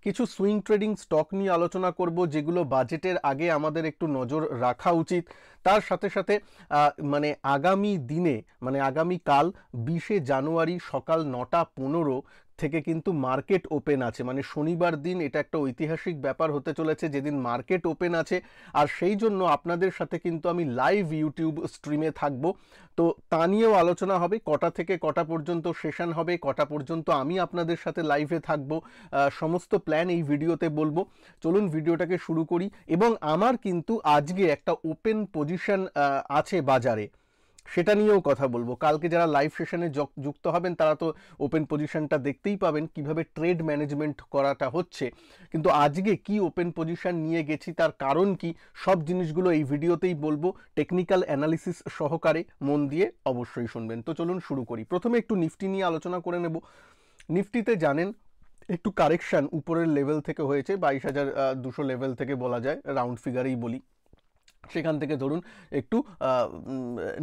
কিছু swing trading stock নিয়ে আলোচনা করব, যেগুলো বাজেটের আগে আমাদের একটু নজর রাখা উচিত। তার সাথে সাথে মানে আগামী দিনে, মানে আগামীকাল 20শে জানুয়ারি সকাল 9:15 থেকে কিন্তু মার্কেট ওপেন আছে। মানে শনিবার দিন এটা একটা ঐতিহাসিক ব্যাপার হতে চলেছে, যেদিন মার্কেট ওপেন আছে। আর সেই জন্য আপনাদের সাথে কিন্তু আমি লাইভ ইউটিউব স্ট্রিমে থাকবো। তো তা নিয়েও আলোচনা হবে, কটা থেকে কটা পর্যন্ত সেশন হবে, কটা পর্যন্ত আমি আপনাদের সাথে লাইভে থাকবো, সমস্ত প্ল্যান এই ভিডিওতে বলবো। চলুন ভিডিওটাকে শুরু করি। এবং আমার কিন্তু আজকে একটা ওপেন পজিশন আছে বাজারে, সেটা নিয়েও কথা বলবো। কালকে যারা লাইভ সেশনে যুক্ত হবেন তারা তো ওপেন পজিশনটা দেখতেই পাবেন, কিভাবে ট্রেড ম্যানেজমেন্ট করাটা হচ্ছে। কিন্তু আজকে কি ওপেন পজিশন নিয়ে গেছি, তার কারণ কি, সব জিনিসগুলো এই ভিডিওতেই বলবো, টেকনিক্যাল অ্যানালিসিস সহকারে। মন দিয়ে অবশ্যই শুনবেন। তো চলুন শুরু করি। প্রথমে একটু নিফটি নিয়ে আলোচনা করে নেব। নিফটিতে জানেন একটু কারেকশন উপরের লেভেল থেকে হয়েছে, 22,200 লেভেল থেকে বলা যায়, রাউন্ড ফিগারেই বলি। সেখান থেকে ধরুন একটু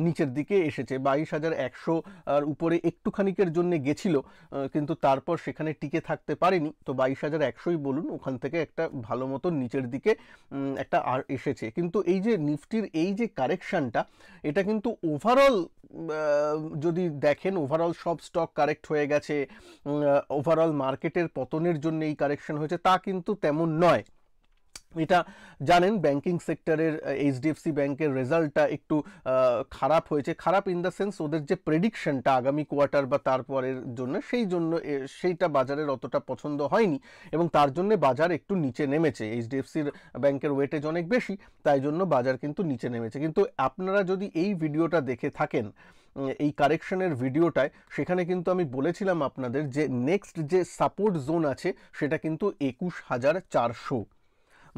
নিচের দিকে এসেছে, 22,100 আর উপরে একটুখানিকের জন্য গেছিল, কিন্তু তারপর সেখানে টিকে থাকতে পারেনি। তো 22,100ই বলুন, ওখান থেকে একটা ভালো মতন নিচের দিকে একটা আর এসেছে। কিন্তু এই যে নিফটির এই যে কারেকশানটা, এটা কিন্তু ওভারঅল যদি দেখেন, ওভারঅল সব স্টক কারেক্ট হয়ে গেছে, ওভারঅল মার্কেটের পতনের জন্য এই কারেকশন হয়েছে, তা কিন্তু তেমন নয়। এটা জানেন ব্যাংকিং সেক্টরের এইচডিএফসি ব্যাংকের রেজাল্টটা একটু খারাপ হয়েছে। খারাপ ইন দ্য সেন্স, ওদের যে প্রেডিকশনটা আগামী কোয়ার্টার বা তারপরের জন্য, সেইটা বাজারের অতটা পছন্দ হয়নি, এবং তার জন্য বাজার একটু নিচে নেমেছে। এইচডিএফসির ব্যাংকের ওয়েটেজ অনেক বেশি, তাই জন্য বাজার কিন্তু নিচে নেমেছে। কিন্তু আপনারা যদি এই ভিডিওটা দেখে থাকেন, এই কারেকশনের ভিডিওটায়, সেখানে কিন্তু আমি বলেছিলাম আপনাদের যে নেক্সট যে সাপোর্ট জোন আছে সেটা কিন্তু 21,400।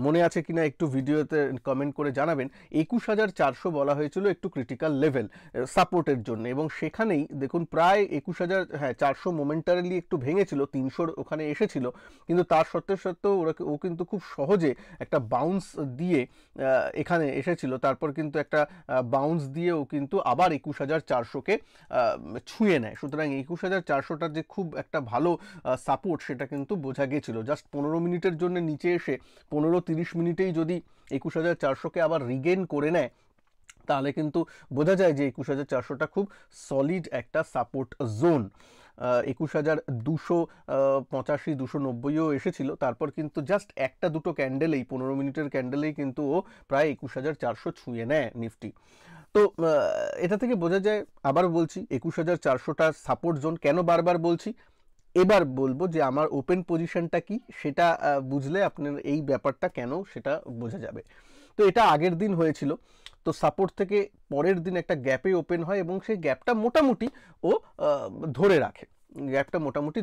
মনে আছে কিনা একটু ভিডিওতে কমেন্ট করে জানাবেন। 21,400 বলা হয়েছিল একটু ক্রিটিক্যাল লেভেল সাপোর্টের জন্য, এবং সেখানেই দেখুন প্রায় 21,400 মোমেন্টারিলি একটু ভেঙেছিল, 300 ওখানে এসেছিল, কিন্তু তার সত্ত্বেও ও কিন্তু খুব সহজে একটা বাউন্স দিয়ে এখানে এসেছিল। তারপর কিন্তু একটা বাউন্স দিয়ে ও কিন্তু আবার 21,400কে ছুঁয়ে নেয়। সুতরাং 21,400টার যে খুব একটা ভালো সাপোর্ট, সেটা কিন্তু বোঝা গেছিল। জাস্ট 15 মিনিটের জন্য নিচে এসে 15-30 মিনিটেই যদি 21,400কে আবার রিগেন করে নেয়, তাহলে কিন্তু বোঝা যায় যে 21,400টা খুব সলিড একটা সাপোর্ট জোন। 21,285-290ও এসেছিল, তারপর কিন্তু জাস্ট একটা দুটো ক্যান্ডেলেই, 15 মিনিটের ক্যান্ডেলেই কিন্তু ও প্রায় 21,400 ছুঁয়ে নেয় নিফটি। তো এটা থেকে বোঝা যায়, আবার বলছি, 21,400টা সাপোর্ট জোন। কেন বারবার বলছি, এবার বলবো যে আমার ওপেন পজিশনটা কি, সেটা বুঝলে আপনার এই ব্যাপারটা কেন সেটা বোঝা যাবে। তো এটা আগের দিন হয়েছিল, তো সাপোর্ট থেকে পরের দিন একটা গ্যাপে ওপেন হয়, এবং সেই গ্যাপটা মোটামুটি ও ধরে রাখে,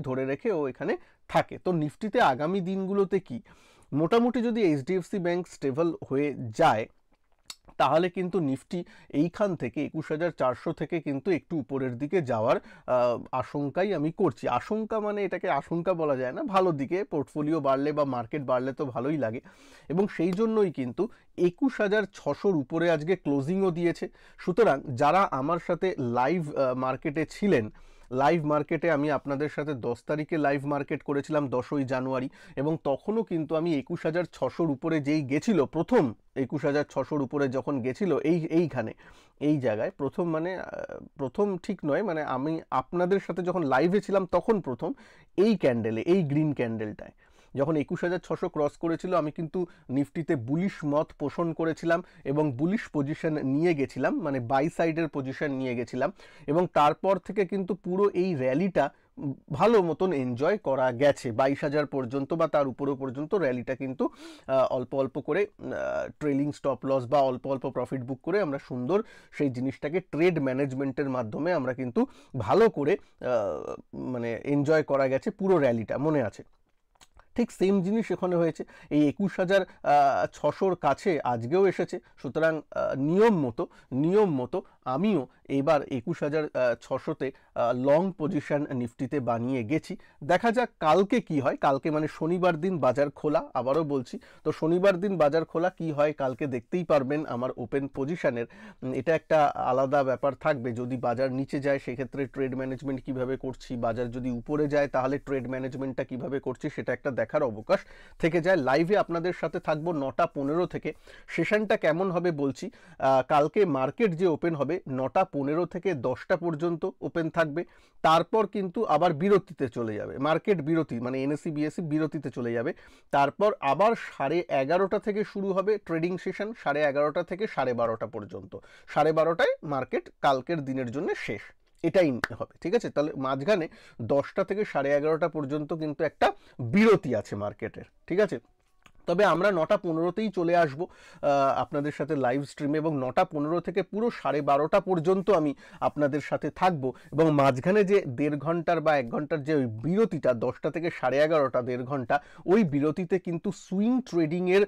ধরে রেখে ও এখানে থাকে। তো নিফটিতে আগামী দিনগুলোতে কি, মোটামুটি যদি এইচডিএফসি ব্যাংক স্টেবল হয়ে যায়, তাহলে কিন্তু নিফটি এইখান থেকে 21,400 থেকে কিন্তু একটু উপরের দিকে যাওয়ার আশঙ্কাই আমি করছি। আশঙ্কা মানে এটাকে আশঙ্কা বলা যায় না, ভালো দিকে পোর্টফোলিও বাড়লে বা মার্কেট বাড়লে তো ভালোই লাগে, এবং সেই জন্যই কিন্তু 21,600 উপরে আজকে ক্লোজিংও দিয়েছে। সুতরাং যারা আমার সাথে লাইভ মার্কেটে ছিলেন, লাইভ মার্কেটে আমি আপনাদের সাথে 10 তারিখে লাইভ মার্কেট করেছিলাম, 10ই জানুয়ারি, এবং তখনও কিন্তু আমি 21,600 উপরে যেই গেছিল, প্রথম 21,600 উপরে যখন গেছিল, এইখানে এই জায়গায় প্রথম, মানে প্রথম ঠিক নয়, মানে আমি আপনাদের সাথে যখন লাইভে ছিলাম তখন প্রথম এই ক্যান্ডেলে, এই গ্রিন ক্যান্ডেলটায় যখন 21,600 ক্রস করেছিল, আমি কিন্তু নিফটিতে বুলিশ মত পোষণ করেছিলাম এবং বুলিশ পজিশন নিয়ে গেছিলাম, মানে বাই সাইডের পজিশন নিয়ে গেছিলাম, এবং তারপর থেকে কিন্তু পুরো এই র্যালিটা ভালো মতন এনজয় করা গেছে। 22,000 পর্যন্ত বা তার উপরও পর্যন্ত র্যালিটা কিন্তু অল্প অল্প করে ট্রেলিং স্টপ লস বা অল্প অল্প প্রফিট বুক করে আমরা সুন্দর সেই জিনিসটাকে ট্রেড ম্যানেজমেন্টের মাধ্যমে আমরা কিন্তু ভালো করে মানে এনজয় করা গেছে পুরো র্যালিটা, মনে আছে। ঠিক সেম জিনিস এখানে হয়েছে, এই 21,600 কাছে আজকেও এসেছে। সুতরাং নিয়ম মতো আমিও এবার 21,600-তে লং পজিশন নিফটিতে বানিয়ে গেছি। দেখা যাক কালকে কি হয়। কালকে মানে শনিবার দিন বাজার খোলা, আবারও বলছি, তো শনিবার দিন বাজার খোলা কি হয় কালকে দেখতেই পারবেন আমার ওপেন পজিশনের। এটা একটা আলাদা ব্যাপার থাকবে। যদি বাজার নিচে যায় সেক্ষেত্রে ট্রেড ম্যানেজমেন্ট কিভাবে করছি, বাজার যদি উপরে যায় তাহলে ট্রেড ম্যানেজমেন্টটা কিভাবে করছি সেটা একটা দেখার অবকাশ থেকে যায়। লাইভে আপনাদের সাথে থাকবো 9টা 15 থেকে। সেশনটা কেমন হবে বলছি, কালকে মার্কেট যে ওপেন হবে 9টা 15 থেকে 10টা পর্যন্ত ওপেন থাকবে। তারপর কিন্তু আবার বিরতিতে চলে যাবে, মার্কেট বিরতি মানে এনএসসি বিএসসি বিরতিতে চলে যাবে। তারপর আবার 11:30 থেকে শুরু হবে ট্রেডিং সেশন, 11:30 থেকে 12:30 পর্যন্ত। 12:30টায় মার্কেট কালকের দিনের জন্য শেষ, এটাই হবে। ঠিক আছে, তাহলে মাঝখানে 10টা থেকে 11:30 পর্যন্ত কিন্তু একটা বিরতি আছে মার্কেটের। ঠিক আছে, তবে আমরা 9টা 15তেই চলে আসবো আপনাদের সাথে লাইভ স্ট্রিমে, এবং 9টা 15 থেকে পুরো 12:30 পর্যন্ত আমি আপনাদের সাথে থাকবো। এবং মাঝখানে যে 1.5 ঘন্টার বা 1 ঘন্টার যে ওই বিরতিটা 10টা থেকে 11:30, 1.5 ঘন্টা, ওই বিরতিতে কিন্তু সুইং ট্রেডিংয়ের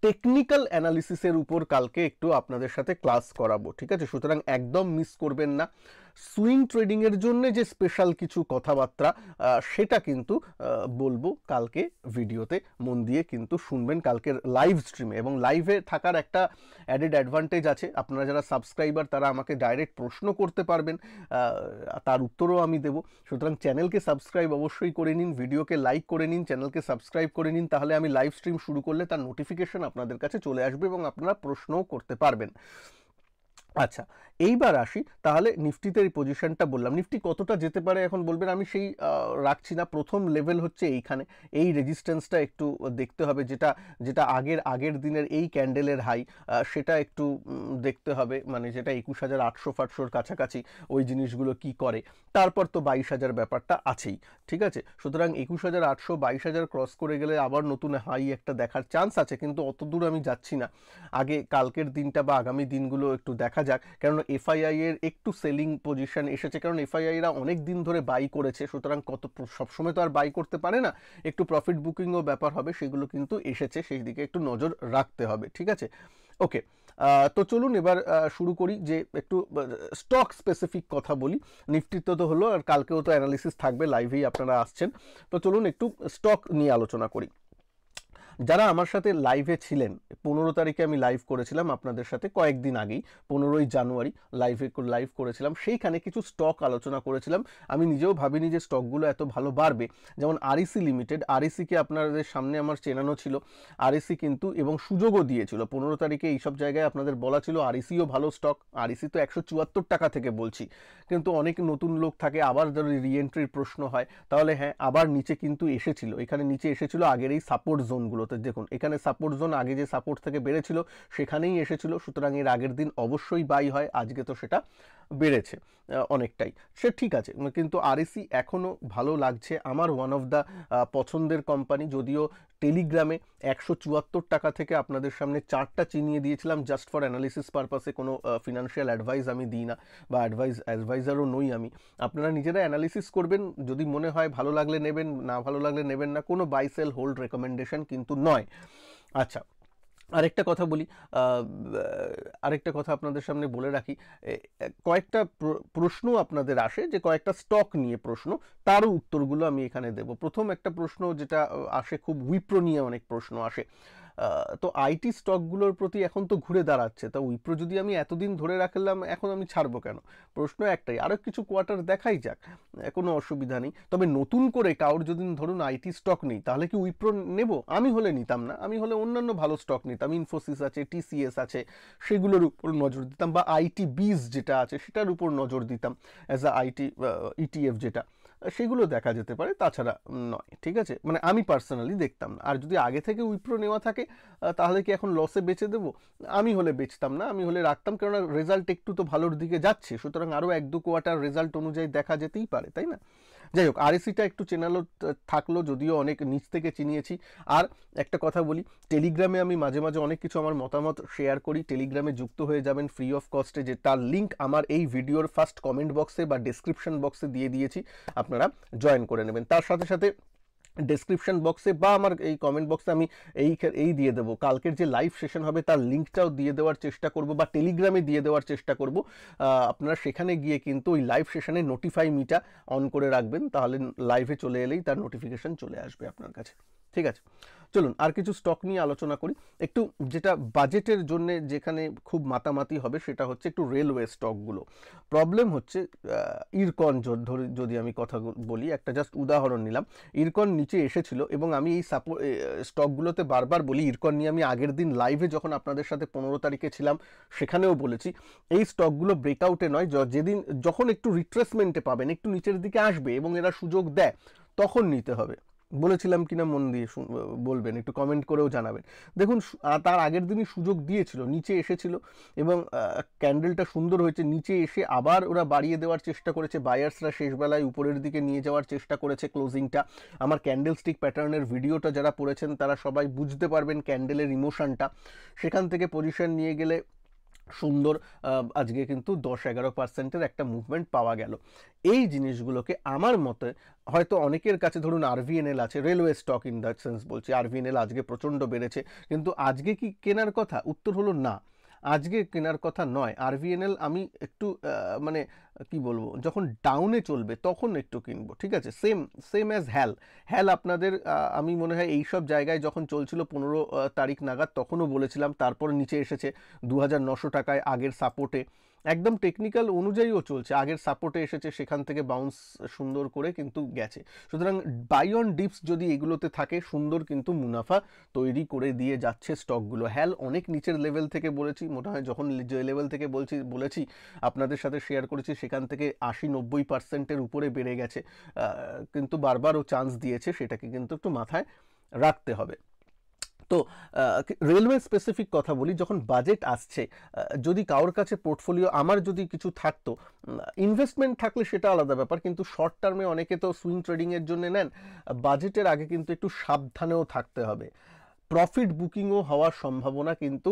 টেকনিক্যাল অ্যানালিসিসের উপর কালকে একটু আপনাদের সাথে ক্লাস করাবো। ঠিক আছে, সুতরাং একদম মিস করবেন না। সুইং ট্রেডিংয়ের জন্য যে স্পেশাল কিছু কথাবার্তা সেটা কিন্তু বলবো কালকে ভিডিওতে, মন দিয়ে কিন্তু শুনবেন কালকের লাইভ স্ট্রিমে। এবং লাইভে থাকার একটা অ্যাডেড অ্যাডভান্টেজ আছে, আপনারা যারা সাবস্ক্রাইবার তারা আমাকে ডাইরেক্ট প্রশ্ন করতে পারবেন, তার উত্তরও আমি দেবো। সুতরাং চ্যানেলকে সাবস্ক্রাইব অবশ্যই করে নিন, ভিডিওকে লাইক করে নিন, চ্যানেলকে সাবস্ক্রাইব করে নিন, তাহলে আমি লাইভ স্ট্রিম শুরু করলে তার নোটিফিকেশন আপনাদের কাছে চলে আসবে এবং আপনারা প্রশ্নও করতে পারবেন। আচ্ছা, এইবার আসি তাহলে নিফটিতে। এই পজিশনটা বললাম, নিফটি কতটা যেতে পারে এখন বলবেন, আমি সেই রাখছি না। প্রথম লেভেল হচ্ছে এইখানে, এই রেজিস্ট্যান্সটা একটু দেখতে হবে, যেটা আগের দিনের এই ক্যান্ডেলের হাই, সেটা একটু দেখতে হবে, মানে যেটা 21,800-500 কাছাকাছি, ওই জিনিসগুলো কি করে। তারপর তো 22,000 ব্যাপারটা আছেই। ঠিক আছে, সুতরাং 21,800 22,000 ক্রস করে গেলে আবার নতুন হাই একটা দেখার চান্স আছে, কিন্তু অত দূর আমি যাচ্ছি না। আগে কালকের দিনটা বা আগামী দিনগুলো একটু দেখা যাক, কারণ এফআইআই এর একটু সেলিং পজিশন এসেছে, কারণ এফআইআইরা অনেক দিন ধরে বাই করেছে, সুতরাং সবসময় তো আর বাই করতে পারে না, একটু প্রফিট বুকিংও ব্যাপার হবে, সেগুলো কিন্তু এসেছে, সেই দিকে একটু নজর রাখতে হবে। ঠিক আছে, ওকে। তো চলুন এবার শুরু করি, যে একটু স্টক স্পেসিফিক কথা বলি। নিফটিতে তো হলো, আর কালকেও তো অ্যানালিসিস থাকবে, লাইভেই আপনারা আসছেন, তো চলুন একটু স্টক নিয়ে আলোচনা করি। যারা আমার সাথে লাইভে ছিলেন, 15 তারিখে আমি লাইভ করেছিলাম আপনাদের সাথে, কয়েকদিন আগেই 15ই জানুয়ারি লাইভ করেছিলাম, সেইখানে কিছু স্টক আলোচনা করেছিলাম। আমি নিজেও ভাবিনি যে স্টকগুলো এত ভালো বাড়বে। যেমন আরইসি লিমিটেড, আরইসিকে আপনাদের সামনে আমার চেনানো ছিল, আরইসি কিন্তু, এবং সুযোগও দিয়েছিল 15 তারিখে এইসব জায়গায় আপনাদের বলা ছিল আরইসিও ভালো স্টক। আরইসি তো 174 টাকা থেকে বলছি, কিন্তু অনেক নতুন লোক থাকে, আবার ধরো রিএন্ট্রির প্রশ্ন হয়, তাহলে হ্যাঁ আবার নিচে কিন্তু এসেছিল, এখানে নিচে এসেছিল আগের এই সাপোর্ট জোনগুলো। দেখুন এখানে সাপোর্ট জোন, আগে যে সাপোর্ট থেকে বেড়েছিল সেখানেই এসেছিল, সুতরাং এর আগের দিন অবশ্যই বাই হয়, আজকে তো সেটা বেড়েছে অনেকটাই, সে ঠিক আছে। কিন্তু আরইসি এখনও ভালো লাগছে আমার, ওয়ান অফ দ্য পছন্দের কোম্পানি। যদিও টেলিগ্রামে 174 টাকা থেকে আপনাদের সামনে চার্টটা চিনিয়ে দিয়েছিলাম জাস্ট ফর অ্যানালিসিস পারপাসে, কোনো ফিনান্সিয়াল অ্যাডভাইস আমি দিই না, বা অ্যাডভাইজারও নই আমি। আপনারা নিজেরা অ্যানালিসিস করবেন, যদি মনে হয় ভালো লাগলে নেবেন, না ভালো লাগলে নেবেন না, কোনো বাই সেল হোল্ড রেকমেন্ডেশন কিন্তু নয়। আচ্ছা, আরেকটা কথা বলি, আরেকটা কথা আপনাদের সামনে বলে রাখি, কয়েকটা প্রশ্ন আপনাদের আসে, যে কয়েকটা স্টক নিয়ে প্রশ্ন, তারও উত্তরগুলো আমি এখানে দেব। প্রথম একটা প্রশ্ন যেটা আসে, খুব উইপ্রো নিয়ে অনেক প্রশ্ন আসে, তো আইটি স্টকগুলোর প্রতি এখন তো ঘুরে দাঁড়াচ্ছে, তা উইপ্রো যদি আমি এতদিন ধরে রাখলাম, এখন আমি ছাড়বো কেন? প্রশ্ন একটাই, আরও কিছু কোয়ার্টার দেখাই যাক, কোনো অসুবিধা নেই। তবে নতুন করে কারোর যদি ধরুন আইটি স্টক নেই, তাহলে কি উইপ্রো নেব? আমি হলে নিতাম না, আমি হলে অন্যান্য ভালো স্টক নিতাম, ইনফোসিস আছে, টিসিএস আছে, সেগুলোর উপর নজর দিতাম, বা আইটি বিজ যেটা আছে সেটার উপর নজর দিতাম, অ্যাজ আ আইটি ইটিএফ যেটা, সেগুলো দেখা যেতে পারে, তাছাড়া নয়। ঠিক আছে, মানে আমি পার্সোনালি দেখতাম না। আর যদি আগে থেকে উইপ্রো নেওয়া থাকে, তাহলে কি এখন লসে বেচে দেবো? আমি হলে বেচতাম না, আমি হলে রাখতাম, কেননা রেজাল্ট একটু তো ভালোর দিকে যাচ্ছে, সুতরাং আরও 1-2 কোয়ার্টার রেজাল্ট অনুযায়ী দেখা যেতেই পারে, তাই না? যাই হোক, আরএসিটা একটু চেনালো থাকলো, যদিও অনেক নিচ থেকে চিনিয়েছি। আর একটা কথা বলি, টেলিগ্রামে আমি মাঝে মাঝে অনেক কিছু আমার মতামত শেয়ার করি, টেলিগ্রামে যুক্ত হয়ে যাবেন ফ্রি অফ কস্টে, যে তার লিঙ্ক আমার এই ভিডিওর ফার্স্ট কমেন্ট বক্সে বা ডেসক্রিপশন বক্সে দিয়ে দিয়েছি, আপনারা জয়েন করে নেবেন। তার সাথে সাথে ডেসক্রিপশন বক্সে বা আমার এই কমেন্ট বক্সে আমি এই দিয়ে দেবো, কালকের যে লাইভ সেশন হবে তার লিঙ্কটাও দিয়ে দেওয়ার চেষ্টা করব, বা টেলিগ্রামে দিয়ে দেওয়ার চেষ্টা করব। আপনারা সেখানে গিয়ে কিন্তু ওই লাইভ সেশনে নোটিফাই মিটা অন করে রাখবেন, তাহলে লাইভে চলে এলেই তার নোটিফিকেশন চলে আসবে আপনার কাছে। ঠিক আছে, চলুন আর কিছু স্টক নিয়ে আলোচনা করি একটু, যেটা বাজেটের জন্য যেখানে খুব মাতামাতি হবে সেটা হচ্ছে একটু রেলওয়ে স্টকগুলো। প্রবলেম হচ্ছে ইরকন যদি আমি কথা বলি, একটা জাস্ট উদাহরণ নিলাম, ইরকন নিচে এসেছিল এবং আমি এই স্টকগুলোতে বারবার বলি, ইরকন নিয়ে আমি আগের দিন লাইভে যখন আপনাদের সাথে 15 তারিখে ছিলাম সেখানেও বলেছি, এই স্টকগুলো ব্রেকআউটে নয়, যেদিন যখন একটু রিট্রেসমেন্টে পাবেন, একটু নিচের দিকে আসবে এবং এরা সুযোগ দেয় তখন নিতে হবে। বলেছিলাম কিনা মন দিয়ে বলবেন, একটু কমেন্ট করেও জানাবেন। দেখুন তার আগের দিনই সুযোগ দিয়েছিল, নিচে এসেছিল এবং ক্যান্ডেলটা সুন্দর হয়েছে, নিচে এসে আবার ওরা বাড়িয়ে দেওয়ার চেষ্টা করেছে, বায়ার্সরা শেষবেলায় উপরের দিকে নিয়ে যাওয়ার চেষ্টা করেছে ক্লোজিংটা। আমার ক্যান্ডেল স্টিক প্যাটার্নের ভিডিওটা যারা পড়েছেন তারা সবাই বুঝতে পারবেন ক্যান্ডেলের ইমোশনটা। সেখান থেকে পজিশন নিয়ে গেলে সুন্দর আজকে কিন্তু 10-11% একটা মুভমেন্ট পাওয়া গেল। এই জিনিসগুলোকে আমার মতে হয়তো অনেকের কাছে, ধরুন আরভিএনএল আছে, railway stock in that sense বলছি, আরভিএনএল আজকে প্রচণ্ড বেড়েছে, কিন্তু আজকে কি কেনার কথা? উত্তর হলো না, আজকে কেনার কথা নয়। আরভিএনএল আমি একটু মানে কি বলবো, যখন ডাউনে চলবে তখন একটু কিনবো, ঠিক আছে। সেম অ্যাজ হ্যাল আপনাদের আমি মনে হয় এইসব জায়গায় যখন চলছিল 15 তারিখ নাগাদ তখনও বলেছিলাম, তারপর নিচে এসেছে 2900 টাকায় আগের সাপোর্টে, একদম টেকনিক্যাল অনুযায়ীও চলছে, আগের সাপোর্টে এসেছে, সেখান থেকে বাউন্স সুন্দর করে কিন্তু গেছে। সুতরাং বাই অন ডিপস যদি এগুলোতে থাকে, সুন্দর কিন্তু মুনাফা তৈরি করে দিয়ে যাচ্ছে স্টকগুলো। হ্যাল অনেক নিচের লেভেল থেকে বলেছি, মনে হয় যখন যে লেভেল থেকে বলেছি আপনাদের সাথে শেয়ার করেছি, সেখান থেকে 80-90%-এর উপরে বেড়ে গেছে, কিন্তু বারবারও চান্স দিয়েছে, সেটাকে কিন্তু একটু মাথায় রাখতে হবে। তো রেলওয়ে স্পেসিফিক কথা বলি, যখন বাজেট আসছে, যদি কারোর কাছে পোর্টফোলিও, আমার যদি কিছু থাকতো, ইনভেস্টমেন্ট থাকলে সেটা আলাদা ব্যাপার, কিন্তু শর্ট টার্মে অনেকে তো সুইং ট্রেডিংয়ের জন্য নেন, বাজেটের আগে কিন্তু একটু সাবধানেও থাকতে হবে। প্রফিট বুকিংও হওয়ার সম্ভাবনা কিন্তু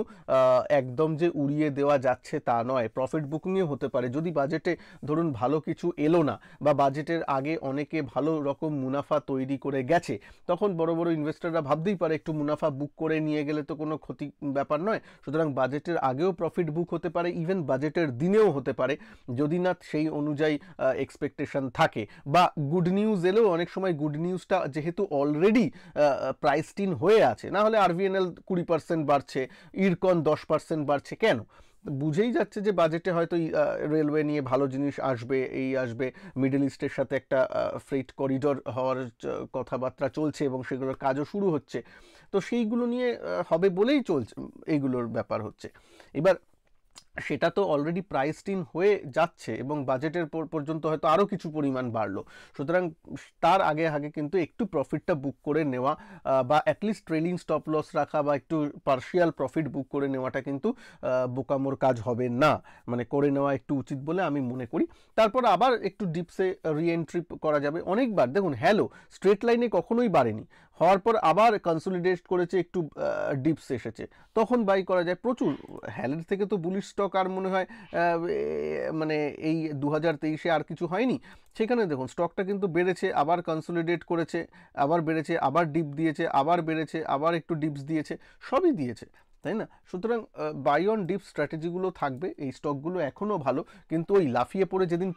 একদম যে উড়িয়ে দেওয়া যাচ্ছে তা নয়, প্রফিট বুকিংও হতে পারে যদি বাজেটে ধরুন ভালো কিছু এলো না, বা বাজেটের আগে অনেকে ভালো রকম মুনাফা তৈরি করে গেছে, তখন বড় বড় ইনভেস্টররা ভাবতেই পারে একটু মুনাফা বুক করে নিয়ে গেলে তো কোনো ক্ষতি ব্যাপার নয়। সুতরাং বাজেটের আগেও প্রফিট বুক হতে পারে, ইভেন বাজেটের দিনেও হতে পারে, যদি না সেই অনুযায়ী এক্সপেকটেশন থাকে, বা গুড নিউজ এলেও অনেক সময় গুড নিউজটা যেহেতু অলরেডি প্রাইসড ইন হয়ে আছে, না হলে আরভিএনএল 20% বাড়ছে, ইরকন 10% বাড়ছে, কেন? বুঝেই যাচ্ছে যে বাজেটে হয়তো রেলওয়ে নিয়ে ভালো জিনিস আসবে, এই আসবে, মিডল ইস্টের সাথে একটা ফ্রেট করিডোর হওয়ার কথাবার্তা চলছে এবং সেগুলোর কাজও শুরু হচ্ছে, তো সেইগুলো নিয়ে হবে বলেই চলছে, এইগুলোর ব্যাপার হচ্ছে। এবার সেটা তো অলরেডি প্রাইসড ইন হয়ে যাচ্ছে এবং বাজেটের পর্যন্ত হয়তো আরও কিছু পরিমাণ বাড়লো, সুতরাং তার আগে কিন্তু একটু প্রফিটটা বুক করে নেওয়া, বা অ্যাটলিস্ট ট্রেলিং স্টপ লস রাখা, বা একটু পার্শিয়াল প্রফিট বুক করে নেওয়াটা কিন্তু বোকামোর কাজ হবে না, মানে করে নেওয়া একটু উচিত বলে আমি মনে করি। তারপর আবার একটু ডিপসে রিএন্ট্রি করা যাবে। অনেকবার দেখুন হ্যালো স্ট্রেট লাইনে কখনোই বাড়েনি, হওয়ার পর আবার কনসলিডেট করেছে, একটু ডিপস এসেছে, তখন বাই করা যায় প্রচুর। হ্যালের থেকে তো বুলিশ স্টক আর মনে হয় মানে এই 2023-এ আর কিছু হয়নি। সেখানে দেখুন স্টকটা কিন্তু বেড়েছে, আবার কনসলিডেট করেছে, আবার বেড়েছে, আবার ডিপ দিয়েছে, আবার বেড়েছে, আবার একটু ডিপস দিয়েছে, সবই দিয়েছে, তাই না? সুতরাং বাই অন ডিপ স্ট্র্যাটেজিগুলো থাকবে, এই স্টকগুলো এখনও ভালো, কিন্তু ওই লাফিয়ে পড়ে যেদিন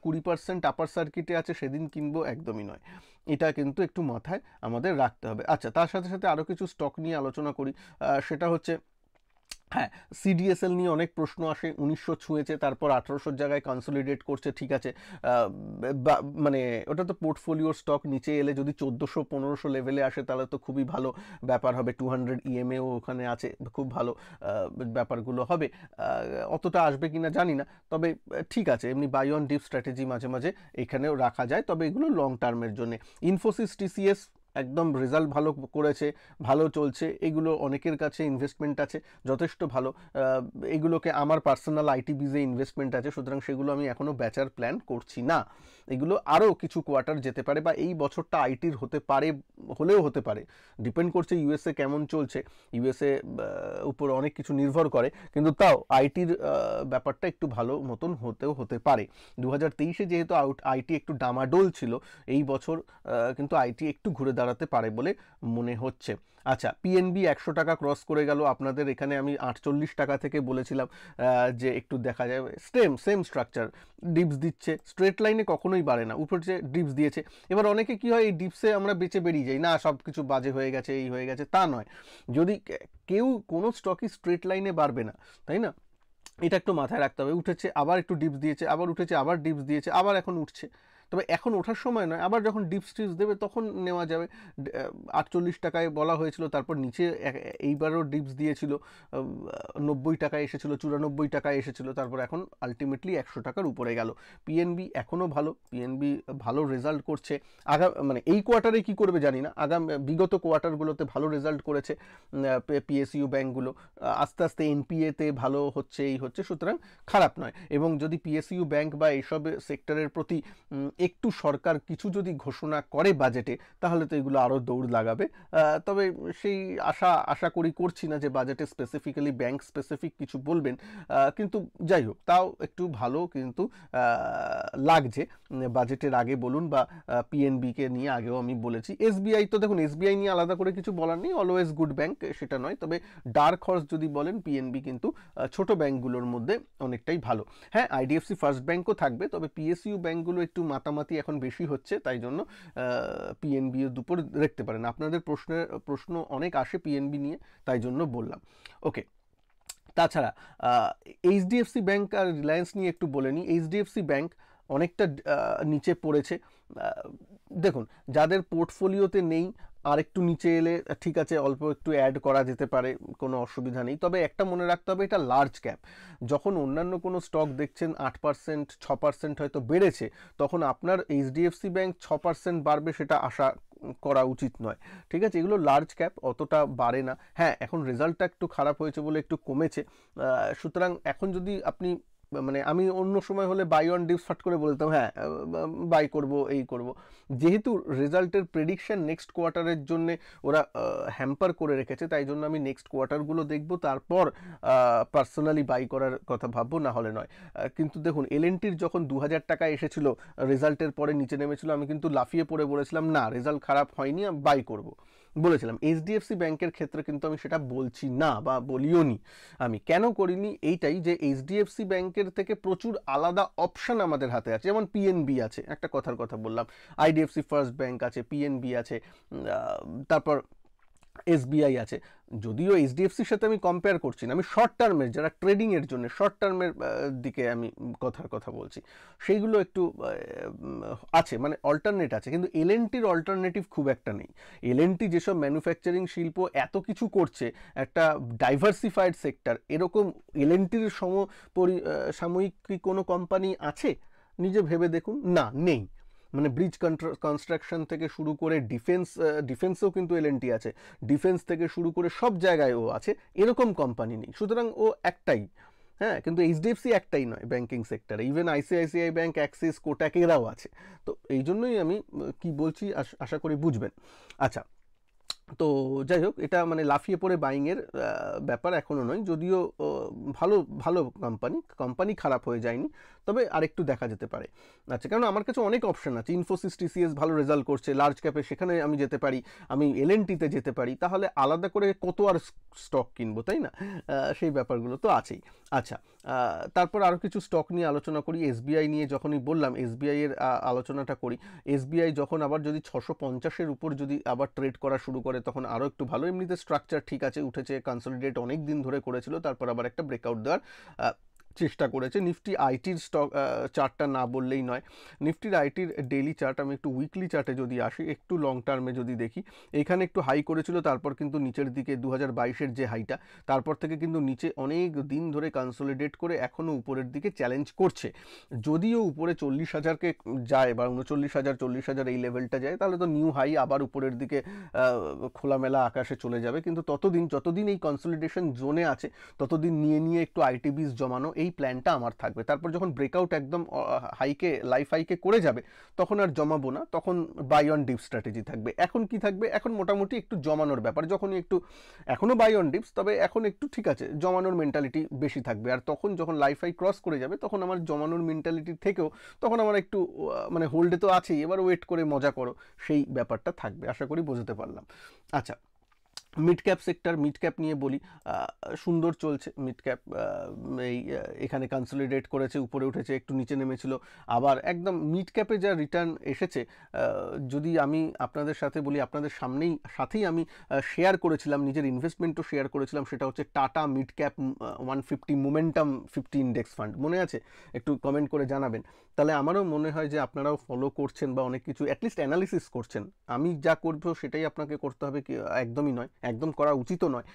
20% আপার সার্কিটে আছে সেদিন কিনবো একদমই নয়, এটা কিন্তু একটু মাথায় আমাদের রাখতে হবে। আচ্ছা, তার সাথে সাথে আরও কিছু স্টক নিয়ে আলোচনা করি, সেটা হচ্ছে, হ্যাঁ, সিডিএসএল নিয়ে অনেক প্রশ্ন আসে, 1900 ছুঁয়েছে, তারপর 1800 জায়গায় কনসলিডেট করছে, ঠিক আছে, মানে ওটা তো পোর্টফোলিওর স্টক, নিচে এলে যদি 1400-1500 লেভেলে আসে তাহলে তো খুবই ভালো ব্যাপার হবে, 200 ইএমএও ওখানে আছে, খুব ভালো ব্যাপারগুলো হবে। অতটা আসবে কিনা জানি না, তবে ঠিক আছে, এমনি বাই অন ডিপ স্ট্র্যাটেজি মাঝে মাঝে এখানেও রাখা যায়, তবে এগুলো লং টার্মের জন্য। ইনফোসিস, টিসিএস একদম রেজাল্ট ভালো করেছে, ভালো চলছে, এগুলো অনেকের কাছে ইনভেস্টমেন্ট আছে যথেষ্ট ভালো, এগুলোকে আমার পার্সোনাল আইটিবিজে ইনভেস্টমেন্ট আছে, সুতরাং সেগুলো আমি এখনও বেচার প্ল্যান করছি না। এগুলো আরও কিছু কোয়ার্টার যেতে পারে, বা এই বছরটা আইটির হতে পারে, হলেও হতে পারে, ডিপেন্ড করছে ইউএসএ কেমন চলছে, ইউএসএ উপর অনেক কিছু নির্ভর করে, কিন্তু তাও আইটির ব্যাপারটা একটু ভালো মতন হতে পারে। 2023-এ যেহেতু আইটি একটু ডামাডোল ছিল, এই বছর কিন্তু আইটি একটু ঘুরে দাঁড়াতে পারে বলে মনে হচ্ছে। আচ্ছা, পিএনবি 100 টাকা ক্রস করে গেল, আপনাদের এখানে আমি 48 টাকা থেকে বলেছিলাম যে একটু দেখা যায় সেম স্ট্রাকচার, ডিপস দিচ্ছে, স্ট্রেট লাইনে কখনোই বাড়ে না, উপর যে ডিপস দিয়েছে। এবার অনেকে কি হয়, এই ডিপসে আমরা বেঁচে বেরিয়ে যাই, না সব কিছু বাজে হয়ে গেছে, এই হয়ে গেছে, তা নয়। যদি কেউ কোনো স্টকই স্ট্রেট লাইনে বাড়বে না, তাই না? এটা একটু মাথায় রাখতে হবে। উঠেছে, আবার একটু ডিপস দিয়েছে, আবার উঠেছে, আবার ডিপস দিয়েছে, আবার এখন উঠছে, তবে এখন ওঠার সময় নয়, আবার যখন ডিপস টিপস দেবে তখন নেওয়া যাবে। 48 টাকায় বলা হয়েছিল, তারপর নিচে এইবারও ডিপস দিয়েছিল, 90 টাকায় এসেছিল, 94 টাকায় এসেছিল, তারপর এখন আলটিমেটলি 100 টাকার উপরে গেল। পিএনবি এখনও ভালো, পিএনবি ভালো রেজাল্ট করছে। মানে এই কোয়ার্টারে কি করবে জানি না, বিগত কোয়ার্টারগুলোতে ভালো রেজাল্ট করেছে পিএসইউ ব্যাঙ্কগুলো, আস্তে আস্তে এনপিএতে ভালো হচ্ছে, এই হচ্ছে, সুতরাং খারাপ নয়। এবং যদি পিএসইউ ব্যাঙ্ক বা এইসব সেক্টরের প্রতি একটু সরকার কিছু যদি ঘোষণা করে বাজেটে, তাহলে তো এগুলো আরও দৌড় লাগাবে। তবে সেই আশা করছি না যে বাজেটে স্পেসিফিক্যালি ব্যাংক স্পেসিফিক কিছু বলবেন, কিন্তু যাই হোক, তাও একটু ভালো কিন্তু লাগছে বাজেটের আগে বলুন, বা পিএনবিকে নিয়ে আগেও আমি বলেছি। এসবিআই তো দেখুন, এসবিআই নিয়ে আলাদা করে কিছু বলার নেই, অলওয়েজ গুড ব্যাংক, সেটা নয়, তবে ডার্ক হর্স যদি বলেন, পিএনবি কিন্তু ছোট ব্যাংকগুলোর মধ্যে অনেকটাই ভালো। হ্যাঁ, আইডিএফসি ফার্স্ট ব্যাংকও থাকবে, তবে পিএসইউ ব্যাংকগুলো একটু মাতামাতি এখন বেশি হচ্ছে, তাই জন্য পিএনবি এর দুপুর দেখতে পারেন। আপনাদের প্রশ্ন অনেক আসে পিএনবি নিয়ে, তাই জন্য বললাম। ওকে, তাছাড়া এইচডিএফসি ব্যাংক আর রিলায়েন্স নিয়ে একটু বলে নিই। এইচডিএফসি ব্যাংক অনেকটা নিচে পড়েছে, দেখুন যাদের পোর্টফোলিওতে নেই আর একটু নিচে এলে ঠিক আছে, অল্প একটু অ্যাড করা যেতে পারে, কোনো অসুবিধা নেই। তবে একটা মনে রাখতে হবে, এটা লার্জ ক্যাপ। যখন অন্যান্য কোনো স্টক দেখছেন 8%, 6% হয়তো বেড়েছে, তখন আপনার এইচডিএফসি ব্যাংক 6% বাড়বে সেটা আশা করা উচিত নয়, ঠিক আছে? এগুলো লার্জ ক্যাপ, অতটা বাড়ে না। হ্যাঁ, এখন রেজাল্টটা একটু খারাপ হয়েছে বলে একটু কমেছে, সুতরাং এখন যদি আপনি, মানে আমি অন্য সময় হলে বাই অন ডিপস ফাট করে বলতাম হ্যাঁ বাই করব, এই করব, যেহেতু রেজাল্টের প্রেডিকশন নেক্সট কোয়ার্টারের জন্য ওরা হ্যাম্পার করে রেখেছে, তাই জন্য আমি নেক্সট কোয়ার্টারগুলো দেখব, তারপর পার্সোনালি বাই করার কথা ভাববো, না হলে নয়। কিন্তু দেখুন, এলএনটির যখন 2000 টাকা এসেছিল, রেজাল্টের পরে নিচে নেমেছিল, আমি কিন্তু লাফিয়ে পড়ে বলেছিলাম না, রেজাল্ট খারাপ হয়নি, বাই করব বলেছিলাম। এইচডিএফসি ব্যাংকের ক্ষেত্রে কিন্তু আমি সেটা বলছি না, বা বলিও নি। আমি কেন করিনি, এইটাই যে এইচডিএফসি ব্যাংকের থেকে প্রচুর আলাদা অপশন আমাদের হাতে আছে, যেমন পিএনবি আছে, একটা কথার কথা বললাম, আইডিএফসি ফার্স্ট ব্যাংক আছে, পিএনবি আছে, তারপর এসবিআই আছে। যদিও এইচডিএফসির সাথে আমি কম্পেয়ার করছি না, আমি শর্ট টার্মের, যারা ট্রেডিংয়ের জন্য শর্ট টার্মের দিকে আমি কথা বলছি, সেইগুলো একটু আছে, মানে অল্টারনেট আছে, কিন্তু এলএনটির অল্টারনেটিভ খুব একটা নেই। এলএনটি যেসব ম্যানুফ্যাকচারিং শিল্প এত কিছু করছে, একটা ডাইভার্সিফাইড সেক্টর, এরকম এলএনটির সাময়িক কি কোনো কোম্পানি আছে? নিজে ভেবে দেখুন, না, নেই। মানে ব্রিজ কনস্ট্রাকশন থেকে শুরু করে ডিফেন্সেও কিন্তু এলএনটি আছে, ডিফেন্স থেকে শুরু করে সব জায়গায় ও আছে, এরকম কোম্পানি নেই, সুতরাং ও একটাই। হ্যাঁ, কিন্তু এইচডিএফসি একটাই নয় ব্যাংকিং সেক্টরে, even ICICI bank, Axis, Kotak এরাও আছে। তো এই জন্যই আমি কি বলছি আশা করি বুঝবেন। আচ্ছা, তো যাই হোক, এটা মানে লাফিয়ে পড়ে বাইংয়ের ব্যাপার এখনও নয়, যদিও ভালো কোম্পানি খারাপ হয়ে যায়নি, তবে আরেকটু দেখা যেতে পারে। আচ্ছা, কারণ আমার কাছে অনেক অপশন আছে, ইনফোসিস, টিসিএস ভালো রেজাল্ট করছে, লার্জ ক্যাপে, সেখানে আমি যেতে পারি, আমি এলএনটিতে যেতে পারি, তাহলে আলাদা করে কত আর স্টক কিনবো, তাই না? সেই ব্যাপারগুলো তো আছেই। আচ্ছা, তারপর আরও কিছু স্টক নিয়ে আলোচনা করি। এসবিআই নিয়ে যখনই বললাম, এসবিআই এর আলোচনাটা করি। এসবিআই যখন আবার যদি 650-এর উপর যদি আবার ট্রেড করা শুরু করে, তখন আরও একটু ভালো। এমনিতে স্ট্রাকচার ঠিক আছে, উঠেছে, কনসলিডেট অনেক দিন ধরে করেছিল, তারপর আবার একটা ব্রেকআউট দেওয়ার চেষ্টা করেছে। নিফটি আইটির স্টক চার্টটা না বললেই নয়। নিফটির আইটির ডেইলি চার্ট, আমি একটু উইকলি চার্টে যদি আসি, একটু লং টার্মে যদি দেখি, এখানে একটু হাই করেছিল, তারপর কিন্তু নিচের দিকে 2022-এর যে হাইটা, তারপর থেকে কিন্তু নিচে অনেক দিন ধরে কনসলিডেট করে এখনও উপরের দিকে চ্যালেঞ্জ করছে। যদিও উপরে 40,000-কে যায়, বা 39,000, 40,000 এই লেভেলটা যায়, তাহলে তো নিউ হাই আবার উপরের দিকে খোলামেলা আকাশে চলে যাবে। কিন্তু যতদিন এই কনসলিডেশন জোনে আছে, ততদিন নিয়ে একটু আইটিবিস জমানো, এই এই প্ল্যানটা আমার থাকবে। তারপর যখন ব্রেকআউট একদম হাইকে লাইফ হাইকে করে যাবে তখন আর জমাবো না, তখন বাই অন ডিপ স্ট্র্যাটেজি থাকবে। এখন কি থাকবে, এখন মোটামুটি একটু জমানোর ব্যাপার, যখনই একটু এখনও বাই অন ডিপস, তবে এখন একটু ঠিক আছে জমানোর মেন্টালিটি বেশি থাকবে। আর তখন যখন লাইফ হাই ক্রস করে যাবে তখন আমার জমানোর মেন্টালিটি থেকেও তখন আমার একটু মানে হোল্ডে তো আছেই, এবার ওয়েট করে মজা করো, সেই ব্যাপারটা থাকবে। আশা করি বোঝাতে পারলাম। আচ্ছা, mid cap sector, mid cap নিয়ে বলি। সুন্দর চলছে মিড ক্যাপ, এই এখানে কনসলিডেট করেছে, উপরে উঠেছে, একটু নিচে নেমেছিল, আবার একদম মিড ক্যাপে যা রিটার্ন এসেছে, যদি আমি আপনাদের সাথে বলি, আপনাদের সাথেই আমি শেয়ার করেছিলাম, নিজের ইনভেস্টমেন্টও শেয়ার করেছিলাম, সেটা হচ্ছে tata mid cap 150 momentum 50 index fund, মনে আছে? একটু কমেন্ট করে জানাবেন। তাহলে আমারও মনে হয় যে আপনারাও ফলো করছেন বা অনেক কিছু অ্যাটলিস্ট অ্যানালিসিস করছেন। আমি যা করবো সেটাই আপনাকে করতে হবে কি একদমই নয়, একদম করা উচিতও নয়,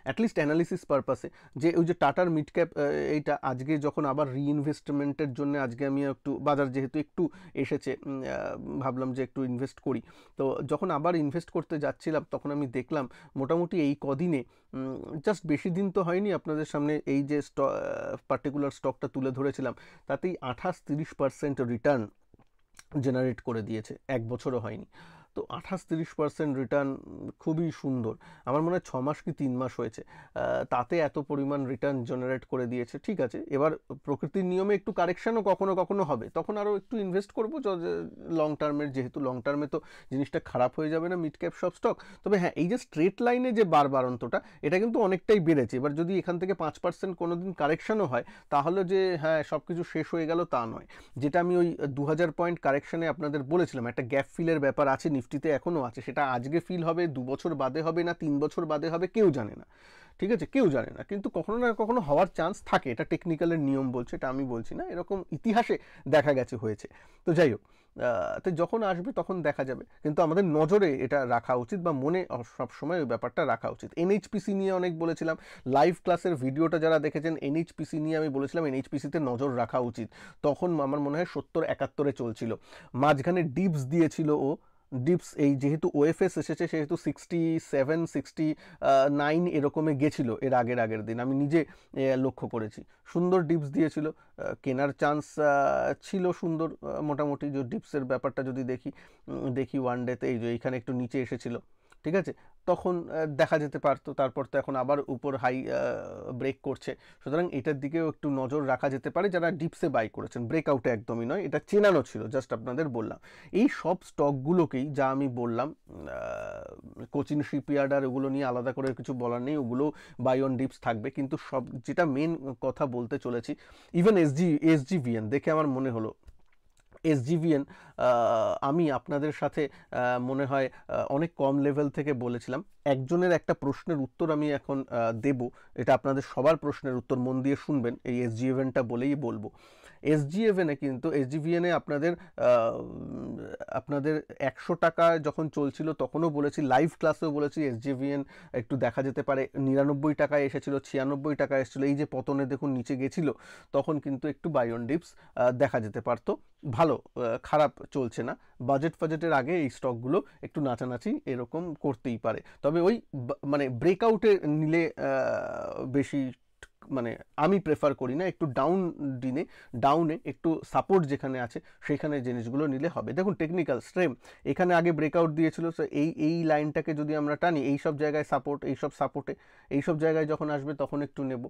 অ্যাটলিস্ট অ্যানালিসিস পারপাসে। যে ওই যে টাটার মিড ক্যাপ, এইটা আজকে যখন আবার রিইনভেস্টমেন্টের জন্য আজকে আমি একটু বাজার যেহেতু একটু এসেছে, ভাবলাম যে একটু ইনভেস্ট করি। তো যখন আবার ইনভেস্ট করতে যাচ্ছিলাম তখন আমি দেখলাম মোটামুটি এই কদিনে, জাস্ট বেশি দিন তো হয়নি, আপনাদের সামনে এই যে পার্টিকুলার স্টকটা তুলে ধরেছিলাম তাতেই 28-30% রিটার্ন জেনারেট করে দিয়েছে, এক বছরও হয়নি। তো 28-30% রিটার্ন খুবই সুন্দর। আমার মনে হয় 6 মাস কি 3 মাস হয়েছে, তাতে এত পরিমাণ রিটার্ন জেনারেট করে দিয়েছে। ঠিক আছে, এবার প্রকৃতির নিয়মে একটু কারেকশানও কখনো কখনো হবে, তখন আরও একটু ইনভেস্ট করবো লং টার্মের, যেহেতু লং টার্মে তো জিনিসটা খারাপ হয়ে যাবে না মিড ক্যাপ সব স্টক। তবে হ্যাঁ, এই যে স্ট্রেট লাইনে যে বাড়ন্তটা, এটা কিন্তু অনেকটাই বেড়েছে। এবার যদি এখান থেকে 5% কোনো দিন কারেকশানও হয় তাহলে যে হ্যাঁ সব কিছু শেষ হয়ে গেল তা নয়। যেটা আমি ওই 2000 পয়েন্ট কারেকশানে আপনাদের বলেছিলাম, একটা গ্যাপ ফিলের ব্যাপার আছে, নিফটিতে এখনও আছে, সেটা আজকে ফিল হবে, 2 বছর বাদে হবে না 3 বছর বাদে হবে, কেউ জানে না। ঠিক আছে, কেউ জানে না, কিন্তু কখনো না কখনো হওয়ার চান্স থাকে, এটা টেকনিক্যালের নিয়ম বলছে, এটা আমি বলছি না, এরকম ইতিহাসে দেখা গেছে হয়েছে। তো যাই হোক, তো যখন আসবে তখন দেখা যাবে, কিন্তু আমাদের নজরে এটা রাখা উচিত বা মনে সবসময় ওই ব্যাপারটা রাখা উচিত। এনএইচপিসি নিয়ে অনেক বলেছিলাম, লাইভ ক্লাসের ভিডিওটা যারা দেখেছেন, এনএইচপিসি নিয়ে আমি বলেছিলাম এনএইচপিসিতে নজর রাখা উচিত। তখন আমার মনে হয় 70-71-এ চলছিল, মাঝখানে ডিপস দিয়েছিল ও, ডিপস এই যেহেতু ওএফএস এসেছে সেহেতু 67-69 এরকমে গেছিলো এর আগের দিন, আমি নিজে লক্ষ্য করেছি, সুন্দর ডিপস দিয়েছিল, কেনার চান্স ছিল সুন্দর মোটামুটি। যে ডিপসের ব্যাপারটা যদি দেখি ওয়ান ডেতে, এই যে এইখানে একটু নিচে এসেছিল, ঠিক আছে, তখন দেখা যেতে পারতো। তারপর তো এখন আবার উপর হাই ব্রেক করছে, সুতরাং এটার দিকেও একটু নজর রাখা যেতে পারে যারা ডিপসে বাই করেছেন। ব্রেকআউটে একদমই নয়, এটা চেনানো ছিল, জাস্ট আপনাদের বললাম। এই সব স্টকগুলোকেই যা আমি বললাম, কোচিন শিপইয়ার্ড আর ওগুলো নিয়ে আলাদা করে কিছু বলার নেই, ওগুলো বাই অন ডিপস থাকবে। কিন্তু সব যেটা মেন কথা বলতে চলেছি, ইভেন এসজিভিএন দেখে আমার মনে হলো, এসজিভিএন আমি আপনাদের সাথে মনে হয় অনেক কম লেভেল থেকে বলেছিলাম। একজনের একটা প্রশ্নের উত্তর আমি এখন দেব, এটা আপনাদের সবার প্রশ্নের উত্তর, মন দিয়ে শুনবেন, এই এসজিভিএনটা বলেই বলবো। এসজিভিএনে কিন্তু এসজিভিএনে আপনাদের 100 টাকা যখন চলছিল তখনও বলেছি, লাইভ ক্লাসেও বলেছি এসজিভিএন একটু দেখা যেতে পারে 99 টাকায় এসেছিল, 96 টাকায় এসেছিল, এই যে পতনে দেখুন নিচে গেছিল, তখন কিন্তু একটু বাই অন ডিপস দেখা যেতে পারতো। ভালো, খারাপ চলছে না, বাজেটের আগে এই স্টকগুলো একটু নাচানাচি এরকম করতেই পারে। তবে ওই মানে ব্রেকআউটে নিলে বেশি, মানে আমি প্রেফার করি না, একটু ডাউনে একটু সাপোর্ট যেখানে আছে সেখানে জিনিসগুলো নিলে হবে। দেখুন টেকনিক্যাল স্ট্রেম এখানে আগে ব্রেকআউট দিয়েছিল, এই লাইনটাকে যদি আমরা টানি, এই সব জায়গায় সাপোর্ট, এই সব জায়গায় যখন আসবে তখন একটু নেব,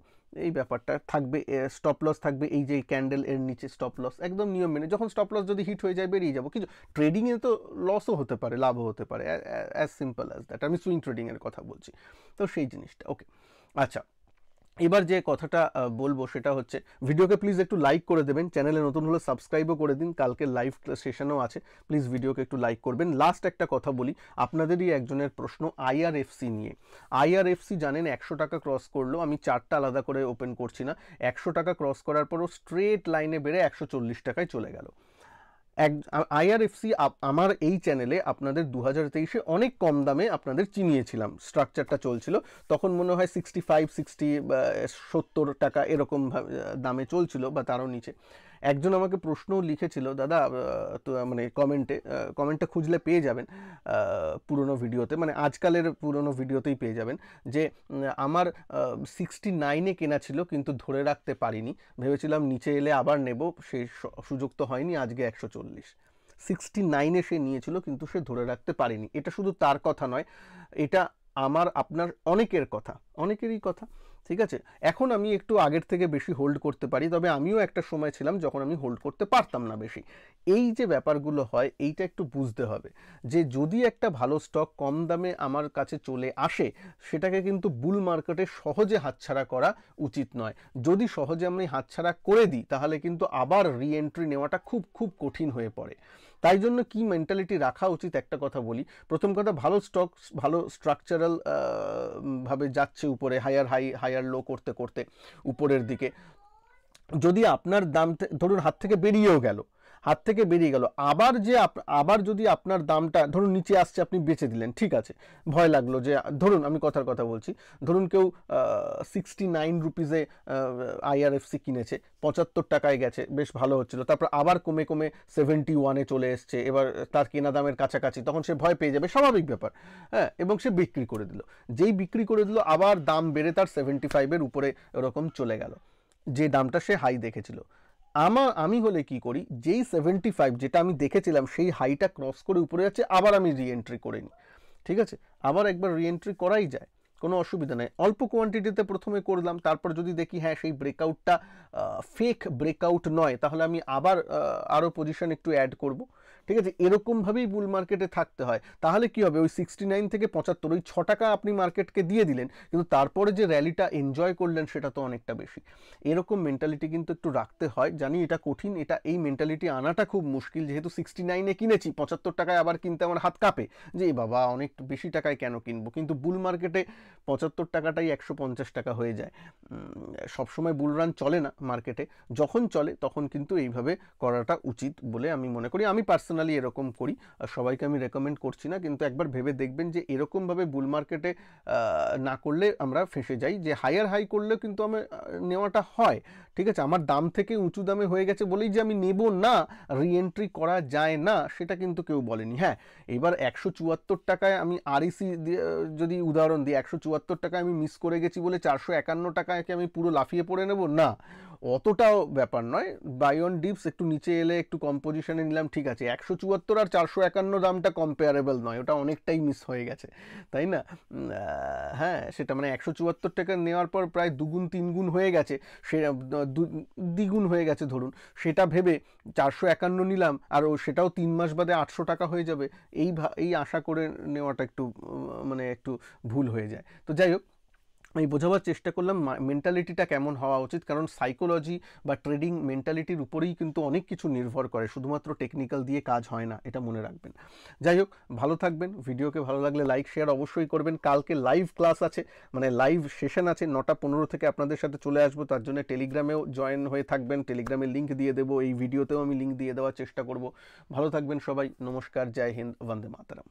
এই ব্যাপারটা থাকবে। স্টপ লস থাকবে, এই যে ক্যান্ডেল এর নিচে স্টপ লস, একদম নিয়ম মেনে, যখন স্টপ লস যদি হিট হয়ে যায় বেরিয়ে যাবো। কিছু ট্রেডিংয়ে তো লসও হতে পারে, লাভও হতে পারে, অ্যাজ সিম্পল অ্যাজ দ্যাট। আমি সুইং ট্রেডিংয়ের কথা বলছি, তো সেই জিনিসটা। ওকে, আচ্ছা, এবার যে কথাটা বলবো সেটা হচ্ছে, ভিডিওকে প্লিজ একটু লাইক করে দেবেন, চ্যানেলে নতুন হলে সাবস্ক্রাইবও করে দিন, কালকে লাইভ সেশনও আছে, প্লিজ ভিডিওকে একটু লাইক করবেন। লাস্ট একটা কথা বলি, আপনাদেরই একজনের প্রশ্ন আইআরএফসি নিয়ে। আইআরএফসি জানেন 100 টাকা ক্রস করলো, আমি চারটা আলাদা করে ওপেন করছি না, 100 টাকা ক্রস করার পরও স্ট্রেট লাইনে বেড়ে 140 টাকায় চলে গেল। আইআরএফসি আমার এই চ্যানেলে আপনাদের 2023-এ অনেক কম দামে আপনাদের চিনিয়েছিলাম, স্ট্রাকচারটা চলছিল তখন মনে হয় 65-60 70 টাকা এরকম দামে চলছিল বা তারও নিচে। একজন আমাকে প্রশ্নও লিখেছিল, দাদা তো মানে কমেন্টটা খুঁজলে পেয়ে যাবেন পুরনো ভিডিওতে, মানে আজকালের পুরনো ভিডিওতেই পেয়ে যাবেন, যে আমার 69-এ কেনা ছিল কিন্তু ধরে রাখতে পারিনি, ভেবেছিলাম নিচে এলে আবার নেব, সেই সুযোগ তো হয়নি, আজকে 140। 69-এ সে নিয়েছিল কিন্তু সে ধরে রাখতে পারেনি। এটা শুধু তার কথা নয়, এটা আমার আপনার অনেকের কথা, অনেকেরই কথা, ঠিক আছে। এখন আমি একটু আগের থেকে বেশি হোল্ড করতে পারি, তবে আমিও একটা সময় ছিলাম যখন আমি হোল্ড করতে পারতাম না বেশি। এই যে ব্যাপারগুলো হয়, এইটা একটু বুঝতে হবে যে যদি একটা ভালো স্টক কম দামে আমার কাছে চলে আসে, সেটাকে কিন্তু বুল মার্কেটে সহজে হাতছাড়া করা উচিত নয়। যদি সহজে আমি হাতছাড়া করে দিই, তাহলে কিন্তু আবার রি এন্ট্রি নেওয়াটা খুব খুব কঠিন হয়ে পড়ে। তাই জন্য কি মেন্টালিটি রাখা উচিত, একটা কথা বলি। প্রথম কথা, ভালো স্টক ভালো স্ট্রাকচারাল ভাবে যাচ্ছে উপরে, হায়ার লো করতে করতে উপরের দিকে, যদি আপনার দাম ধরুন হাত থেকে বেরিয়ে গেল, আবার যদি আপনার দামটা ধরুন নিচে আসছে, আপনি বেচে দিলেন, ঠিক আছে, ভয় লাগলো যে, ধরুন আমি কথার কথা বলছি, ধরুন কেউ 69 রুপিসে IRFC কিনেছে, 75 টাকায় গেছে, বেশ ভালো হচ্ছিল, তারপর আবার কমে কমে 71-এ চলে এসছে, এবার তার কেনা দামের কাছাকাছি, তখন সে ভয় পেয়ে যাবে, স্বাভাবিক ব্যাপার, হ্যাঁ, এবং সে বিক্রি করে দিল। যেই বিক্রি করে দিল, আবার দাম বেড়ে তার 75-এর উপরে এরকম চলে গেল, যে দামটা সে হাই দেখেছিল। আমি হলে কি করি, যেই 75 যেটা আমি দেখেছিলাম সেই হাইটা ক্রস করে উপরে যাচ্ছে, আবার আমি রি এন্ট্রি করে নিই, ঠিক আছে, আবার একবার রি এন্ট্রি করাই যায়, কোনো অসুবিধা নেই। অল্প কোয়ান্টিটিতে প্রথমে করলাম, তারপর যদি দেখি হ্যাঁ সেই ব্রেকআউটটা ফেক ব্রেকআউট নয়, তাহলে আমি আবার আরও পজিশন একটু অ্যাড করব, ঠিক আছে। এরকমভাবেই বুল মার্কেটে থাকতে হয়। তাহলে কি হবে, ওই 69 থেকে 75, ওই 6 টাকা আপনি মার্কেটকে দিয়ে দিলেন, কিন্তু তারপরে যে র্যালিটা এনজয় করলেন সেটা তো অনেকটা বেশি। এরকম মেন্টালিটি কিন্তু একটু রাখতে হয়। জানি এটা কঠিন, এই মেন্টালিটি আনাটা খুব মুশকিল, যেহেতু 69-এ কিনেছি, 75 টাকায় আবার কিনতে আমার হাত কাঁপে, যে বাবা অনেক বেশি টাকায় কেন কিনবো। কিন্তু বুল মার্কেটে 75 টাকাটাই 150 টাকা হয়ে যায়। সবসময় বুল রান চলে না মার্কেটে, যখন চলে তখন কিন্তু এইভাবে করাটা উচিত বলে আমি মনে করি। আমি পার্সোনালি এরকম করি, সবাইকে আমি রেকমেন্ড করছি না, কিন্তু একবার ভেবে দেখবেন যে এরকমভাবে বুল মার্কেটে না করলে আমরা ফেঁসে যাই, যে হায়ার হাই করলে কিন্তু আমার নেওয়াটা হয়, ঠিক আছে। আমার দাম থেকে উঁচু দামে হয়ে গেছে বলেই যে আমি নেব না, রি এন্ট্রি করা যায় না, সেটা কিন্তু কেউ বলেনি। হ্যাঁ, এবার 174 টাকায় আমি আরইসি যদি উদাহরণ দিই, 174 টাকায় আমি মিস করে গেছি বলে 451 টাকায় আমি পুরো লাফিয়ে পড়ে নেব না, অতটাও ব্যাপার নয়। বাই অন ডিপস একটু নিচে এলে একটু কম পজিশনে নিলাম, ঠিক আছে। 174 আর 451 দামটা কম্পেয়ারেবল নয়, ওটা অনেকটাই মিস হয়ে গেছে, তাই না? হ্যাঁ, সেটা মানে 174 টাকা নেওয়ার পর প্রায় দুগুণ তিনগুণ হয়ে গেছে, সে দ্বিগুণ হয়ে গেছে ধরুন, সেটা ভেবে 451 নিলাম, আর সেটাও 3 মাস বাদে 800 টাকা হয়ে যাবে, এই আশা করে নেওয়াটা একটু মানে একটু ভুল হয়ে যায়। তো যাই হোক, আমি বোঝাবার চেষ্টা করলাম মেন্টালিটিটা কেমন হওয়া উচিত, কারণ সাইকোলজি বা ট্রেডিং মেন্টালিটির উপরেই কিন্তু অনেক কিছু নির্ভর করে, শুধুমাত্র টেকনিক্যাল দিয়ে কাজ হয় না, এটা মনে রাখবেন। যাই হোক, ভালো থাকবেন। ভিডিওকে ভালো লাগলে লাইক শেয়ার অবশ্যই করবেন। কালকে লাইভ ক্লাস আছে, মানে লাইভ সেশন আছে, 9:15 থেকে আপনাদের সাথে চলে আসবো, তার জন্য টেলিগ্রামেও জয়েন হয়ে থাকবেন, টেলিগ্রামের লিঙ্ক দিয়ে দেবো, এই ভিডিওতেও আমি লিঙ্ক দিয়ে দেওয়ার চেষ্টা করব। ভালো থাকবেন সবাই, নমস্কার, জয় হিন্দ, বন্দে মাতরম।